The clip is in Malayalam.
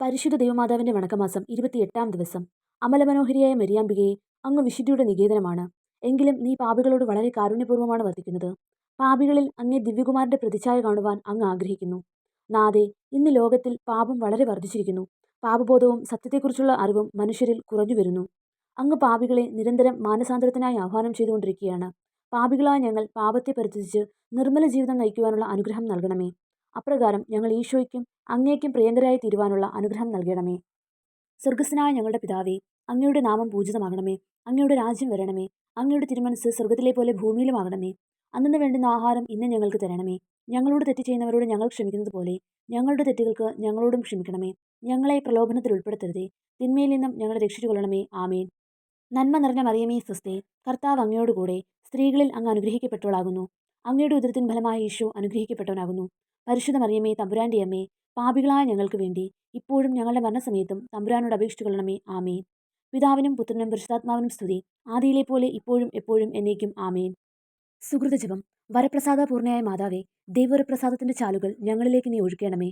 പരിശുദ്ധ ദൈവമാതാവിന്റെ വണക്കമാസം 28-ാം ദിവസം. അമലമനോഹരിയായ മരിയാമ്പികയെ, അങ്ങ് വിശുദ്ധിയുടെ നികേതനമാണ്. എങ്കിലും നീ പാപികളോട് വളരെ കാരുണ്യപൂർവ്വമാണ് വർത്തിക്കുന്നത്. പാപികളിൽ അങ്ങേ ദിവ്യകുമാരന്റെ പ്രതിച്ഛായ കാണുവാൻ അങ്ങ് ആഗ്രഹിക്കുന്നു. നാഥേ, ഇന്ന് ലോകത്തിൽ പാപം വളരെ വർദ്ധിച്ചിരിക്കുന്നു. പാപബോധവും സത്യത്തെക്കുറിച്ചുള്ള അറിവും മനുഷ്യരിൽ കുറഞ്ഞു വരുന്നു. അങ്ങ് പാപികളെ നിരന്തരം മാനസാന്തരത്തിനായി ആഹ്വാനം ചെയ്തുകൊണ്ടിരിക്കുകയാണ്. പാപികളായ ഞങ്ങൾ പാപത്തെ പരിത്യജിച്ച് നിർമ്മല ജീവിതം നയിക്കുവാനുള്ള അനുഗ്രഹം നൽകണമേ. അപ്രകാരം ഞങ്ങൾ ഈശോയ്ക്കും അങ്ങേക്കും പ്രിയങ്കരായി തീരുവാനുള്ള അനുഗ്രഹം നൽകണമേ. സ്വർഗസ്ഥനായ ഞങ്ങളുടെ പിതാവേ, അങ്ങയുടെ നാമം പൂജിതമാകണമേ. അങ്ങയുടെ രാജ്യം വരണമേ. അങ്ങയുടെ തിരുമനസ് സ്വർഗത്തിലെ പോലെ ഭൂമിയിലുമാകണമേ. അന്നന്ന് വേണ്ടുന്ന ആഹാരം ഇന്ന് ഞങ്ങൾക്ക് തരണമേ. ഞങ്ങളോട് തെറ്റ് ചെയ്യുന്നവരോട് ഞങ്ങൾ ക്ഷമിക്കുന്നത് പോലെ ഞങ്ങളുടെ തെറ്റുകൾക്ക് ഞങ്ങളോടും ക്ഷമിക്കണമേ. ഞങ്ങളെ പ്രലോഭനത്തിൽ ഉൾപ്പെടുത്തരുതേ, തിന്മയിൽ നിന്നും ഞങ്ങളെ രക്ഷിച്ചുകൊള്ളണമേ. ആമേൻ. നന്മ നിറഞ്ഞ മറിയമേ സ്വസ്തി, കർത്താവ് അങ്ങയോടുകൂടെ സ്ത്രീകളിൽ അങ്ങ് അനുഗ്രഹിക്കപ്പെട്ടവളാകുന്നു. അങ്ങയുടെ ഉദരത്തിൻ ഫലമായ ഈശോ അനുഗ്രഹിക്കപ്പെട്ടവനാകുന്നു. പരിശുദ്ധ മറിയമേ, തമ്പുരാന്റെ അമ്മേ, പാപികളായ ഞങ്ങൾക്ക് വേണ്ടി ഇപ്പോഴും ഞങ്ങളുടെ മരണസമയത്തും തമ്പുരാനോട് അപേക്ഷിച്ചു കൊള്ളണമേ. ആമേൻ. പിതാവിനും പുത്രനും പരിശുദ്ധാത്മാവിനും സ്തുതി, ആദിയിലെ പോലെ ഇപ്പോഴും എപ്പോഴും എന്നേക്കും. ആമേൻ. സുഹൃതജപം. വരപ്രസാദ പൂർണ്ണയായ മാതാവേ, ദൈവവരപ്രസാദത്തിന്റെ ചാലുകൾ ഞങ്ങളിലേക്ക് നീ ഒഴുക്കണമേ.